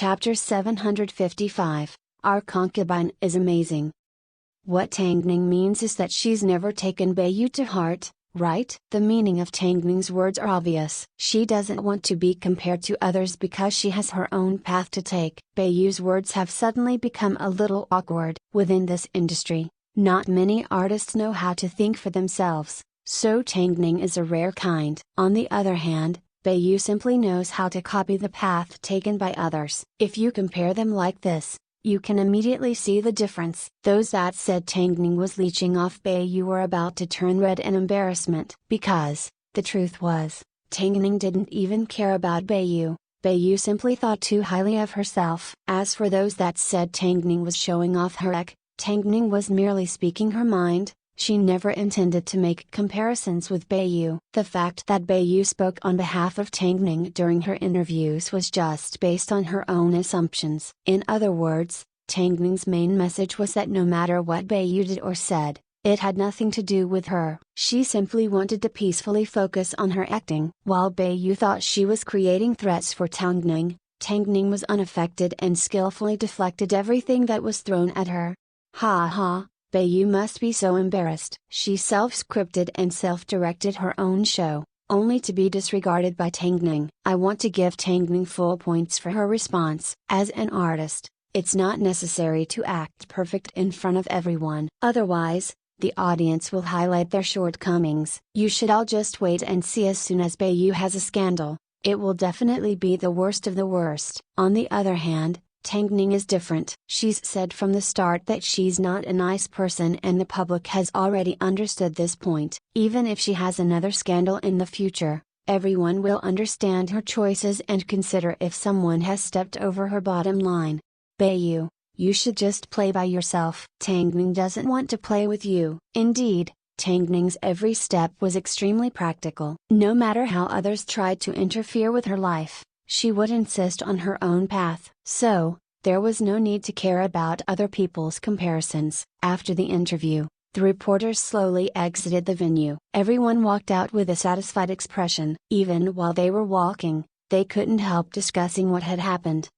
Chapter 755, Our Concubine is Amazing. What Tangning means is that she's never taken Bayu to heart, right? The meaning of Tangning's words are obvious. She doesn't want to be compared to others because she has her own path to take. Bayu's words have suddenly become a little awkward. Within this industry, not many artists know how to think for themselves, so Tangning is a rare kind. On the other hand, Bayu simply knows how to copy the path taken by others. If you compare them like this, you can immediately see the difference. Those that said Tangning was leeching off Bayu were about to turn red in embarrassment. Because, the truth was, Tangning didn't even care about Bayu. Bayu simply thought too highly of herself. As for those that said Tangning was showing off her act, Tangning was merely speaking her mind. She never intended to make comparisons with Bayu. The fact that Bayu spoke on behalf of Tangning during her interviews was just based on her own assumptions. In other words, Tangning's main message was that no matter what Bayu did or said, it had nothing to do with her. She simply wanted to peacefully focus on her acting. While Bayu thought she was creating threats for Tangning, Tangning was unaffected and skillfully deflected everything that was thrown at her. Ha ha. Bayu must be so embarrassed. She self-scripted and self-directed her own show, only to be disregarded by Tangning. I want to give Tangning full points for her response. As an artist, it's not necessary to act perfect in front of everyone. Otherwise, the audience will highlight their shortcomings. You should all just wait and see. As soon as Bayu has a scandal, it will definitely be the worst of the worst. On the other hand, Tangning is different. She's said from the start that she's not a nice person, and the public has already understood this point. Even if she has another scandal in the future, everyone will understand her choices and consider if someone has stepped over her bottom line. Bayu, you should just play by yourself. Tangning doesn't want to play with you. Indeed, Tangning's every step was extremely practical. No matter how others tried to interfere with her life, she would insist on her own path. So, there was no need to care about other people's comparisons. After the interview, the reporters slowly exited the venue. Everyone walked out with a satisfied expression. Even while they were walking, they couldn't help discussing what had happened.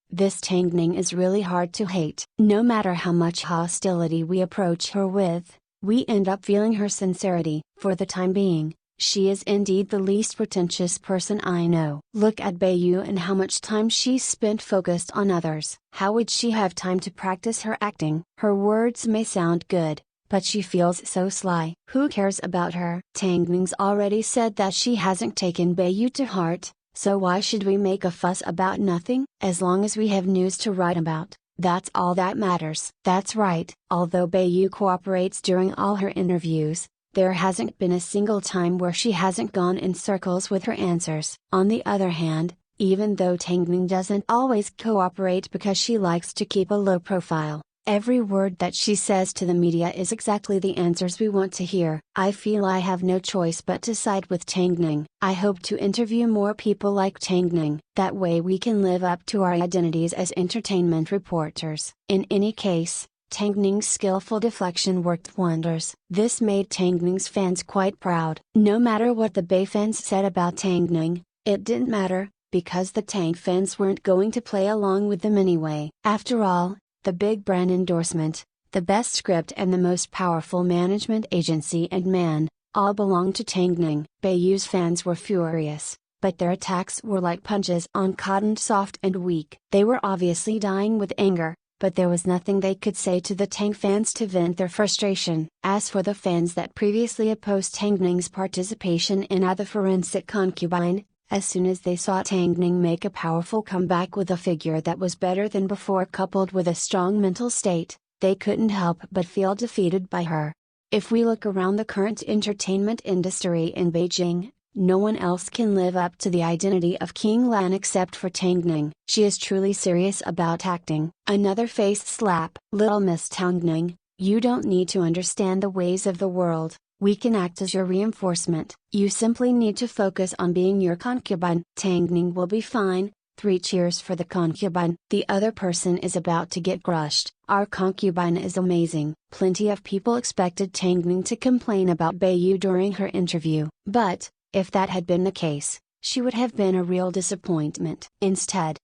This Tangning is really hard to hate. No matter how much hostility we approach her with, we end up feeling her sincerity. For the time being, she is indeed the least pretentious person I know. Look at Bayu and how much time she spent focused on others. How would she have time to practice her acting? Her words may sound good, but she feels so sly. Who cares about her? Tangning's already said that she hasn't taken Bayu to heart, so why should we make a fuss about nothing? As long as we have news to write about, that's all that matters. That's right. Although Bayu cooperates during all her interviews, there hasn't been a single time where she hasn't gone in circles with her answers. On the other hand, even though Tangning doesn't always cooperate because she likes to keep a low profile, every word that she says to the media is exactly the answers we want to hear. I feel I have no choice but to side with Tangning. I hope to interview more people like Tangning. That way we can live up to our identities as entertainment reporters. In any case, Tangning's skillful deflection worked wonders. This made Tangning's fans quite proud. No matter what the Bay fans said about Tangning, it didn't matter, because the Tang fans weren't going to play along with them anyway. After all, the big brand endorsement, the best script and the most powerful management agency and man, all belonged to Tangning. Bayu's fans were furious, but their attacks were like punches on cotton, soft and weak. They were obviously dying with anger, but there was nothing they could say to the Tang fans to vent their frustration. As for the fans that previously opposed Tangning's participation in The Forensic Concubine, as soon as they saw Tangning make a powerful comeback with a figure that was better than before coupled with a strong mental state, they couldn't help but feel defeated by her. If we look around the current entertainment industry in Beijing, no one else can live up to the identity of King Lan except for Tangning. She is truly serious about acting. Another face slap. Little Miss Tangning, you don't need to understand the ways of the world. We can act as your reinforcement. You simply need to focus on being your concubine. Tangning will be fine. 3 cheers for the concubine. The other person is about to get crushed. Our concubine is amazing. Plenty of people expected Tangning to complain about Bayu during her interview. But, if that had been the case, she would have been a real disappointment. Instead,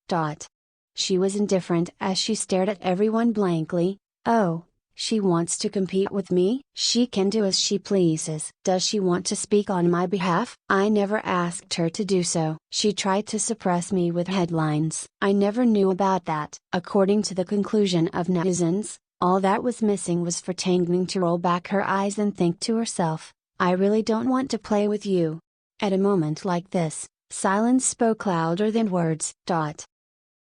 She was indifferent as she stared at everyone blankly. Oh, she wants to compete with me? She can do as she pleases. Does she want to speak on my behalf? I never asked her to do so. She tried to suppress me with headlines. I never knew about that. According to the conclusion of netizens, all that was missing was for Tang Ning to roll back her eyes and think to herself, I really don't want to play with you. At a moment like this, silence spoke louder than words.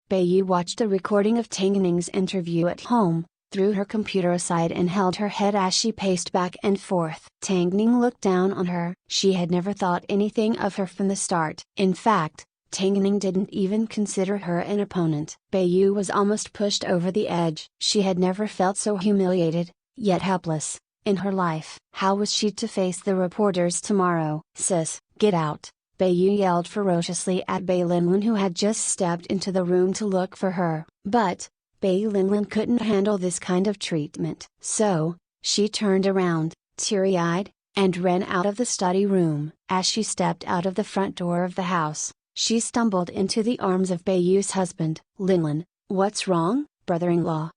Beiyu watched a recording of Tang Ning's interview at home, threw her computer aside and held her head as she paced back and forth. Tang Ning looked down on her. She had never thought anything of her from the start. In fact, Tang Ning didn't even consider her an opponent. Beiyu was almost pushed over the edge. She had never felt so humiliated, yet helpless, in her life. How was she to face the reporters tomorrow? Sis, get out! Beiyu yelled ferociously at Bai Linlin, who had just stepped into the room to look for her. But, Bai Linlin couldn't handle this kind of treatment. So, she turned around, teary-eyed, and ran out of the study room. As she stepped out of the front door of the house, she stumbled into the arms of Beiyu's husband. Linlin, what's wrong, brother-in-law?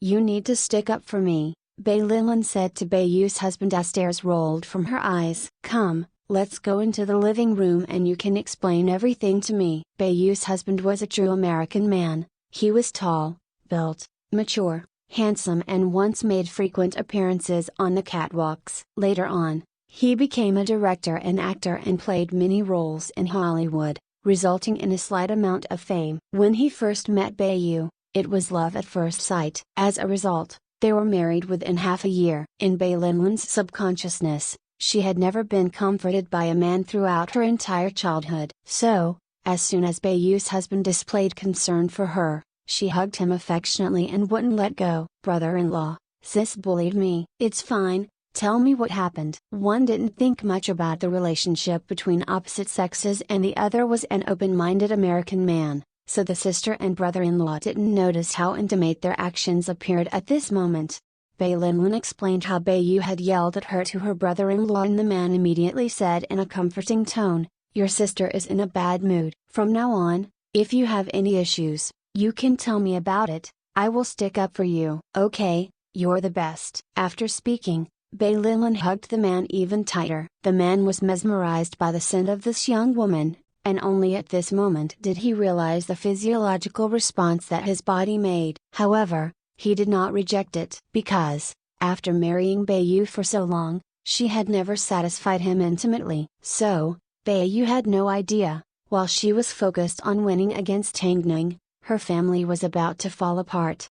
You need to stick up for me, Bai Linlin said to Beiyu's husband as tears rolled from her eyes. Come, let's go into the living room and you can explain everything to me. Beiyu's husband was a true American man. He was tall, built, mature, handsome, and once made frequent appearances on the catwalks. Later on, he became a director and actor and played many roles in Hollywood, resulting in a slight amount of fame. When he first met Beiyu, it was love at first sight. As a result, they were married within half a year. In Bai Linlin's subconsciousness, she had never been comforted by a man throughout her entire childhood. So, as soon as Beiyu's husband displayed concern for her, she hugged him affectionately and wouldn't let go. Brother-in-law, sis bullied me. It's fine, tell me what happened. One didn't think much about the relationship between opposite sexes and the other was an open-minded American man, so the sister and brother-in-law didn't notice how intimate their actions appeared at this moment. Bai Linlin explained how Beiyu had yelled at her to her brother-in-law, and the man immediately said in a comforting tone, your sister is in a bad mood. From now on, if you have any issues, you can tell me about it. I will stick up for you. Okay, you're the best. After speaking, Bai Linlin hugged the man even tighter. The man was mesmerized by the scent of this young woman, and only at this moment did he realize the physiological response that his body made. However, he did not reject it, because, after marrying Beiyu for so long, she had never satisfied him intimately. So, Beiyu had no idea, while she was focused on winning against Tang Ning, her family was about to fall apart.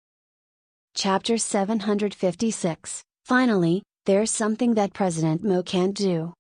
Chapter 756. Finally, there's something that President Mo can't do.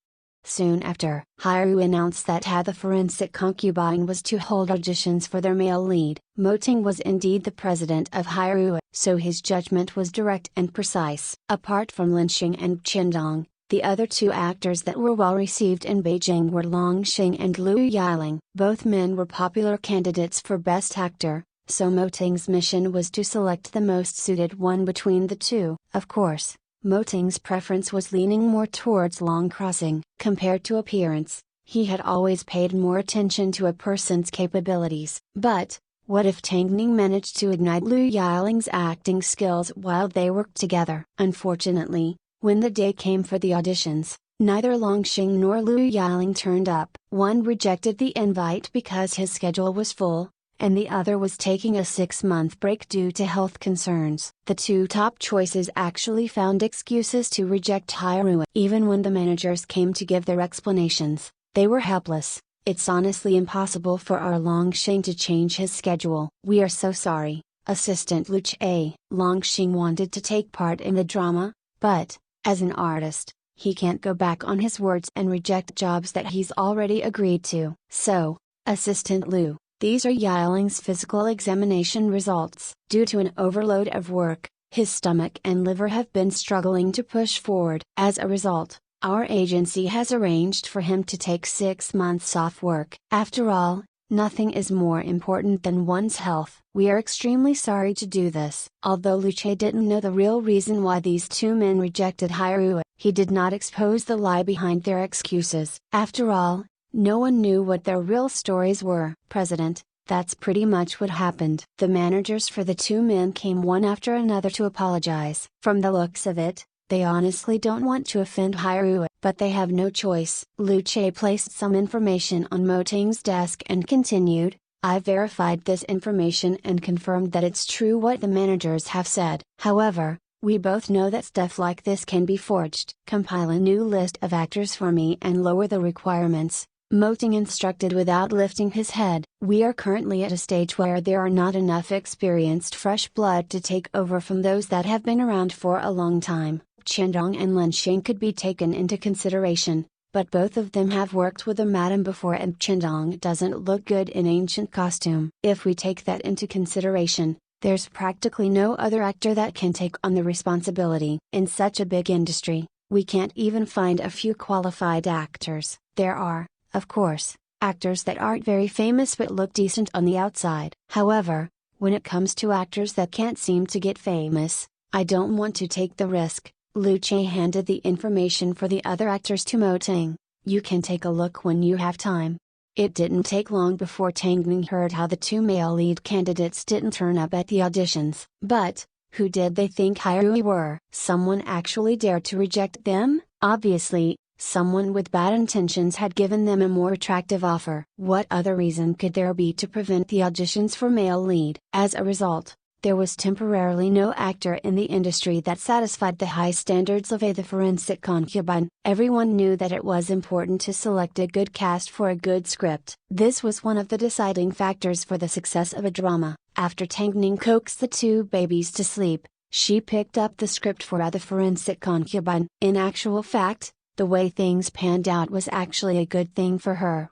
Soon after, Hairu announced that the forensic concubine was to hold auditions for their male lead. Mo Ting was indeed the president of Hairu, so his judgment was direct and precise. Apart from Lin Xing and Chen Dong, the other two actors that were well received in Beijing were Long Xing and Liu Yiling. Both men were popular candidates for Best Actor, so Mo Ting's mission was to select the most suited one between the two. Of course, Mo Ting's preference was leaning more towards Long Crossing. Compared to appearance, he had always paid more attention to a person's capabilities. But, what if Tang Ning managed to ignite Liu Yiling's acting skills while they worked together? Unfortunately, when the day came for the auditions, neither Long Xing nor Liu Yiling turned up. One rejected the invite because his schedule was full, and the other was taking a 6-month break due to health concerns. The two top choices actually found excuses to reject Hairu. Even when the managers came to give their explanations, they were helpless. It's honestly impossible for our Long Xing to change his schedule. We are so sorry, Assistant Lu Che. Long Xing wanted to take part in the drama, but, as an artist, he can't go back on his words and reject jobs that he's already agreed to. So, Assistant Liu, these are Yiling's physical examination results. Due to an overload of work, his stomach and liver have been struggling to push forward. As a result, our agency has arranged for him to take 6 months off work. After all, nothing is more important than one's health. We are extremely sorry to do this. Although Lu Che didn't know the real reason why these two men rejected Hairu, he did not expose the lie behind their excuses. After all, no one knew what their real stories were. President, That's pretty much what happened. The managers for the two men came one after another to apologize. From the looks of it, they honestly don't want to offend Haru, but they have no choice. Lu Che placed some information on Mo Ting's desk and continued, I verified this information and confirmed that it's true what the managers have said. However, we both know that stuff like this can be forged. Compile a new list of actors for me and lower the requirements, Mo Ting instructed without lifting his head. We are currently at a stage where there are not enough experienced fresh blood to take over from those that have been around for a long time. Qiandong and Lin Xing could be taken into consideration, but both of them have worked with a madam before and Qiandong doesn't look good in ancient costume. If we take that into consideration, there's practically no other actor that can take on the responsibility. In such a big industry, we can't even find a few qualified actors. There are, of course, actors that aren't very famous but look decent on the outside. However, when it comes to actors that can't seem to get famous, I don't want to take the risk. Lu Che handed the information for the other actors to Mo Ting. You can take a look when you have time. It didn't take long before Tang Ning heard how the two male lead candidates didn't turn up at the auditions. But, who did they think Hairui were? Someone actually dared to reject them? Obviously, someone with bad intentions had given them a more attractive offer. What other reason could there be to prevent the auditions for male lead? As a result, there was temporarily no actor in the industry that satisfied the high standards of the forensic concubine. Everyone knew that it was important to select a good cast for a good script. This was one of the deciding factors for the success of a drama. After Tang Ning coaxed the two babies to sleep, she picked up the script for the forensic concubine. In actual fact, the way things panned out was actually a good thing for her.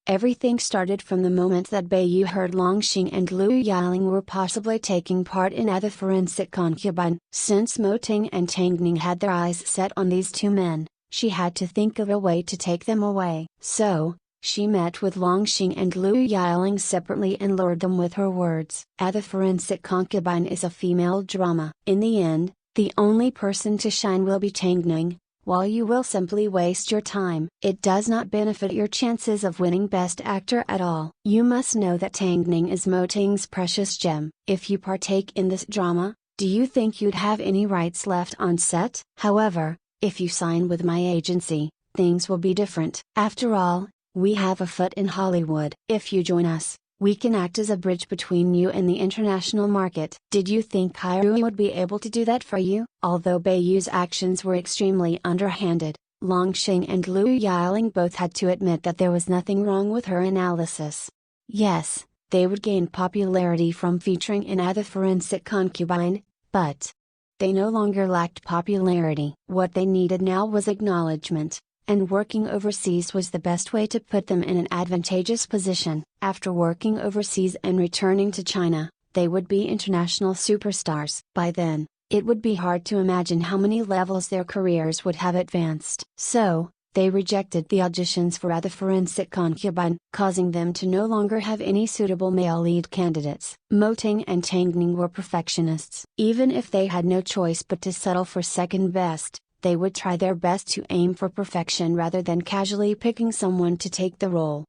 Everything started from the moment that Beiyu heard Longxing and Lu Yiling were possibly taking part in the forensic concubine. Since Mo Ting and Tang Ning had their eyes set on these two men, she had to think of a way to take them away. So, she met with Longxing and Lu Yiling separately and lured them with her words. The forensic concubine is a female drama. In the end, the only person to shine will be Tang Ning, while you will simply waste your time. It does not benefit your chances of winning Best Actor at all. You must know that Tang Ning is Mo Ting's precious gem. If you partake in this drama, do you think you'd have any rights left on set? However, if you sign with my agency, things will be different. After all, we have a foot in Hollywood. If you join us, we can act as a bridge between you and the international market. Did you think Kairui would be able to do that for you? Although Beiyu's actions were extremely underhanded, Longxing and Lu Yiling both had to admit that there was nothing wrong with her analysis. Yes, they would gain popularity from featuring in the forensic concubine, but they no longer lacked popularity. What they needed now was acknowledgement, and working overseas was the best way to put them in an advantageous position. After working overseas and returning to China, they would be international superstars. By then, it would be hard to imagine how many levels their careers would have advanced. So, they rejected the auditions for the forensic concubine, causing them to no longer have any suitable male lead candidates. Mo Ting and Tang Ning were perfectionists. Even if they had no choice but to settle for second best, they would try their best to aim for perfection rather than casually picking someone to take the role.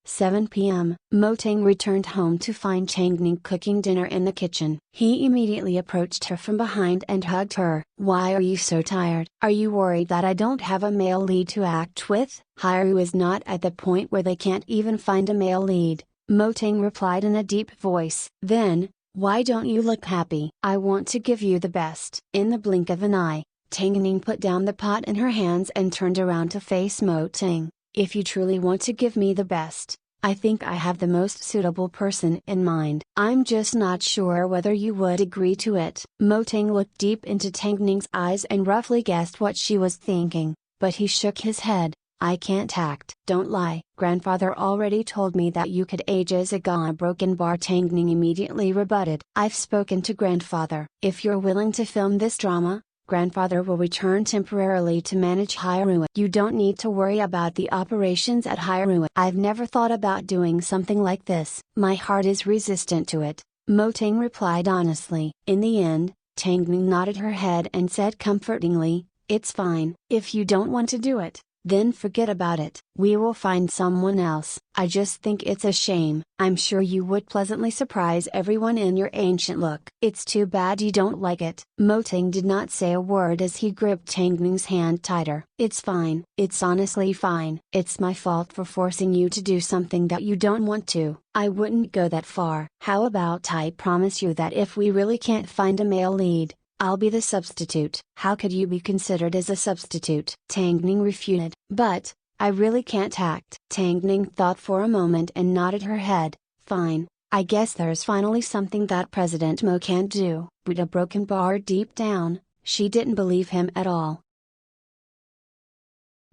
7 p.m. Mo Ting returned home to find Tang Ning cooking dinner in the kitchen. He immediately approached her from behind and hugged her. Why are you so tired? Are you worried that I don't have a male lead to act with? Haru is not at the point where they can't even find a male lead, Mo Ting replied in a deep voice. Then, why don't you look happy? I want to give you the best. In the blink of an eye, Tang Ning put down the pot in her hands and turned around to face Mo Ting. If you truly want to give me the best, I think I have the most suitable person in mind. I'm just not sure whether you would agree to it. Mo Ting looked deep into Tang Ning's eyes and roughly guessed what she was thinking, but he shook his head. I can't act. Don't lie. Grandfather already told me that you could age as a broken bar. Tang Ning immediately rebutted. I've spoken to grandfather. If you're willing to film this drama, grandfather will return temporarily to manage Hairua. You don't need to worry about the operations at Hairua. I've never thought about doing something like this. My heart is resistant to it, Mo Ting replied honestly. In the end, Tang Ning nodded her head and said comfortingly, it's fine. If you don't want to do it, then forget about it. We will find someone else. I just think it's a shame. I'm sure you would pleasantly surprise everyone in your ancient look. It's too bad you don't like it. Motang did not say a word as he gripped Tang Ning's hand tighter. It's fine. It's honestly fine. It's my fault for forcing you to do something that you don't want to. I wouldn't go that far. How about I promise you that if we really can't find a male lead, I'll be the substitute. How could you be considered as a substitute? Tang Ning refuted. But, I really can't act. Tang Ning thought for a moment and nodded her head. Fine, I guess there's finally something that President Mo can't do. With a broken bar deep down, she didn't believe him at all.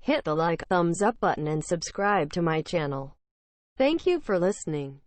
Hit the like, thumbs up button and subscribe to my channel. Thank you for listening.